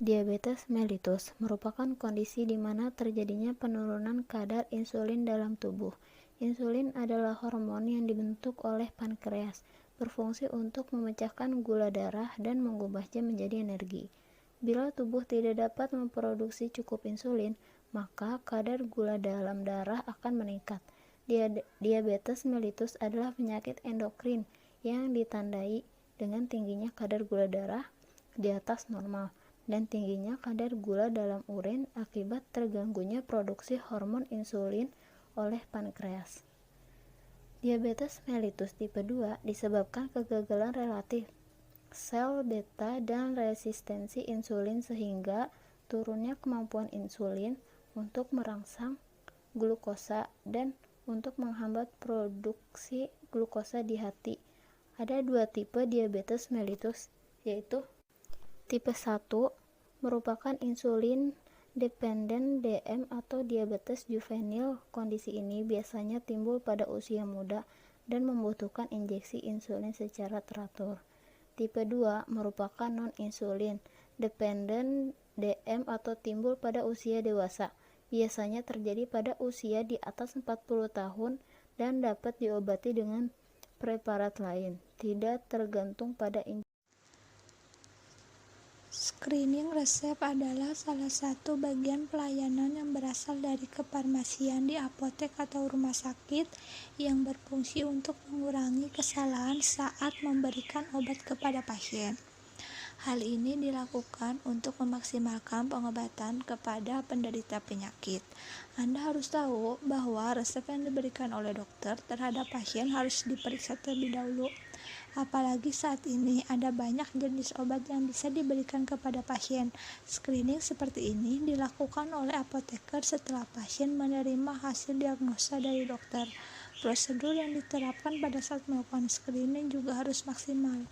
Diabetes mellitus merupakan kondisi di mana terjadinya penurunan kadar insulin dalam tubuh. Insulin adalah hormon yang dibentuk oleh pankreas, berfungsi untuk memecahkan gula darah dan mengubahnya menjadi energi. Bila tubuh tidak dapat memproduksi cukup insulin, maka kadar gula dalam darah akan meningkat. Diabetes mellitus adalah penyakit endokrin yang ditandai dengan tingginya kadar gula darah di atas normal dan tingginya kadar gula dalam urin akibat terganggunya produksi hormon insulin oleh pankreas. Diabetes mellitus tipe 2 disebabkan kegagalan relatif sel beta dan resistensi insulin sehingga turunnya kemampuan insulin untuk merangsang glukosa dan untuk menghambat produksi glukosa di hati. Ada dua tipe diabetes mellitus, yaitu tipe 1 merupakan insulin dependent DM atau diabetes juvenil. Kondisi ini biasanya timbul pada usia muda dan membutuhkan injeksi insulin secara teratur. Tipe 2 merupakan non-insulin dependent DM atau timbul pada usia dewasa. Biasanya terjadi pada usia di atas 40 tahun dan dapat diobati dengan preparat lain, tidak tergantung pada injeksi. Screening resep adalah salah satu bagian pelayanan yang berasal dari kefarmasian di apotek atau rumah sakit yang berfungsi untuk mengurangi kesalahan saat memberikan obat kepada pasien. Hal ini dilakukan untuk memaksimalkan pengobatan kepada penderita penyakit. Anda harus tahu bahwa resep yang diberikan oleh dokter terhadap pasien harus diperiksa terlebih dahulu. Apalagi saat ini ada banyak jenis obat yang bisa diberikan kepada pasien. Screening seperti ini dilakukan oleh apoteker setelah pasien menerima hasil diagnosa dari dokter. Prosedur yang diterapkan pada saat melakukan screening juga harus maksimal.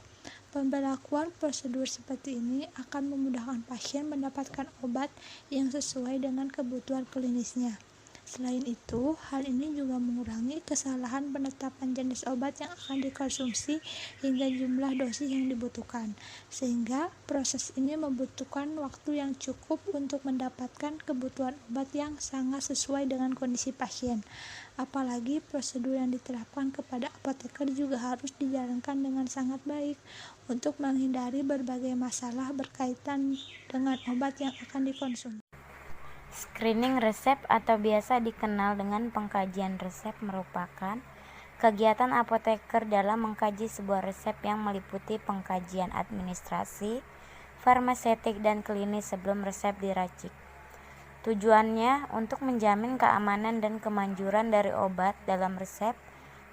Pemberlakuan prosedur seperti ini akan memudahkan pasien mendapatkan obat yang sesuai dengan kebutuhan klinisnya. Selain itu, hal ini juga mengurangi kesalahan penetapan jenis obat yang akan dikonsumsi hingga jumlah dosis yang dibutuhkan, sehingga proses ini membutuhkan waktu yang cukup untuk mendapatkan kebutuhan obat yang sangat sesuai dengan kondisi pasien. Apalagi prosedur yang diterapkan kepada apoteker juga harus dijalankan dengan sangat baik untuk menghindari berbagai masalah berkaitan dengan obat yang akan dikonsumsi. Screening resep atau biasa dikenal dengan pengkajian resep merupakan kegiatan apoteker dalam mengkaji sebuah resep yang meliputi pengkajian administrasi, farmaseutik, dan klinis sebelum resep diracik. Tujuannya untuk menjamin keamanan dan kemanjuran dari obat dalam resep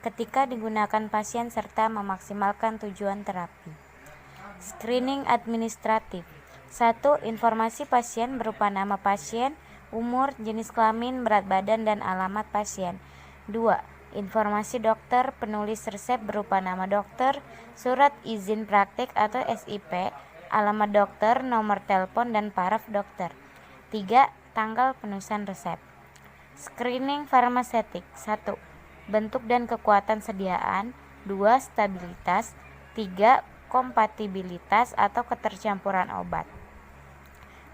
ketika digunakan pasien serta memaksimalkan tujuan terapi. Screening administratif. 1. Informasi pasien berupa nama pasien, umur, jenis kelamin, berat badan, dan alamat pasien. 2. Informasi dokter, penulis resep berupa nama dokter, surat izin praktik atau SIP, alamat dokter, nomor telepon, dan paraf dokter. 3. Tanggal penulisan resep. Screening farmaseutik. 1. Bentuk dan kekuatan sediaan. 2. Stabilitas. 3. Kompatibilitas atau ketercampuran obat.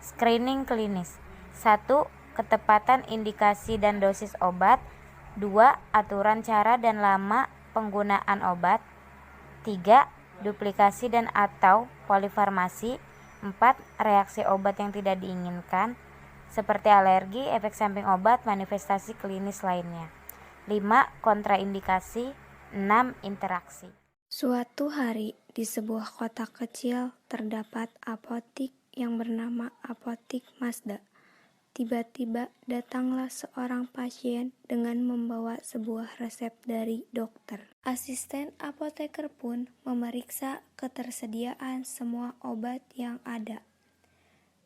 Screening klinis. 1. Ketepatan indikasi dan dosis obat. 2. Aturan cara dan lama penggunaan obat. 3. Duplikasi dan atau polifarmasi. 4. Reaksi obat yang tidak diinginkan seperti alergi, efek samping obat, manifestasi klinis lainnya. 5. Kontraindikasi. 6. Interaksi. Suatu hari, di sebuah kota kecil, terdapat apotik yang bernama Apotik Mazda. Tiba-tiba datanglah seorang pasien dengan membawa sebuah resep dari dokter. Asisten apoteker pun memeriksa ketersediaan semua obat yang ada.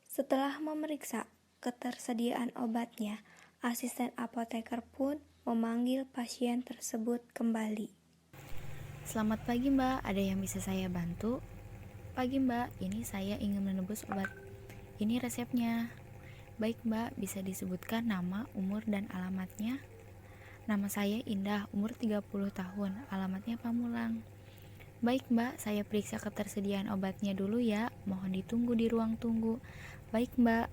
Setelah memeriksa ketersediaan obatnya, asisten apoteker pun memanggil pasien tersebut kembali. Selamat pagi Mbak, ada yang bisa saya bantu? Pagi Mbak, ini saya ingin menebus obat. Ini resepnya. Baik Mbak, bisa disebutkan nama, umur, dan alamatnya? Nama saya Indah, umur 30 tahun, alamatnya Pamulang. Baik Mbak, saya periksa ketersediaan obatnya dulu ya. Mohon ditunggu di ruang tunggu. Baik Mbak.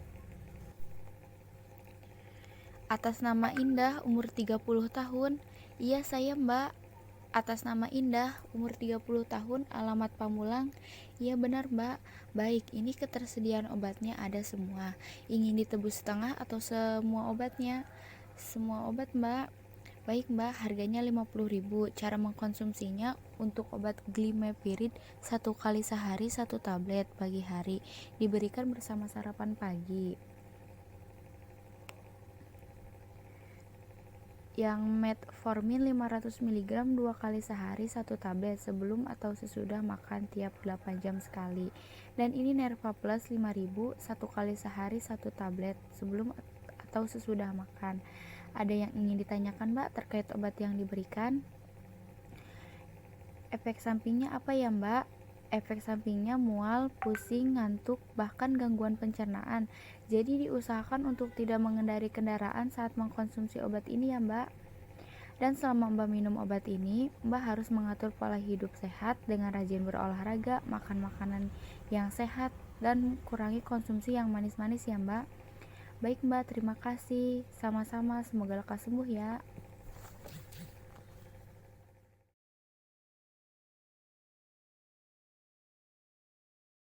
Atas nama Indah, umur 30 tahun. Iya saya Mbak. Atas nama Indah, umur 30 tahun, alamat Pamulang. Iya benar Mbak. Baik, ini ketersediaan obatnya ada semua. Ingin ditebus setengah atau semua obatnya? Semua obat Mbak. Baik Mbak, harganya 50.000. Cara mengkonsumsinya untuk obat Glimepirid 1 kali sehari 1 tablet pagi hari. Diberikan bersama sarapan pagi. Yang metformin 500 mg 2 kali sehari 1 tablet sebelum atau sesudah makan tiap 8 jam sekali. Dan ini Nerva Plus 5.000 1 kali sehari 1 tablet sebelum atau sesudah makan. Ada yang ingin ditanyakan Mbak terkait obat yang diberikan? Efek sampingnya apa ya Mbak? Efek sampingnya mual, pusing, ngantuk, bahkan gangguan pencernaan. Jadi diusahakan untuk tidak mengendari kendaraan saat mengkonsumsi obat ini ya Mbak. Dan selama Mbak minum obat ini, Mbak harus mengatur pola hidup sehat dengan rajin berolahraga, makan makanan yang sehat, dan kurangi konsumsi yang manis-manis ya Mbak. Baik Mbak, terima kasih. Sama-sama, semoga lekas sembuh ya.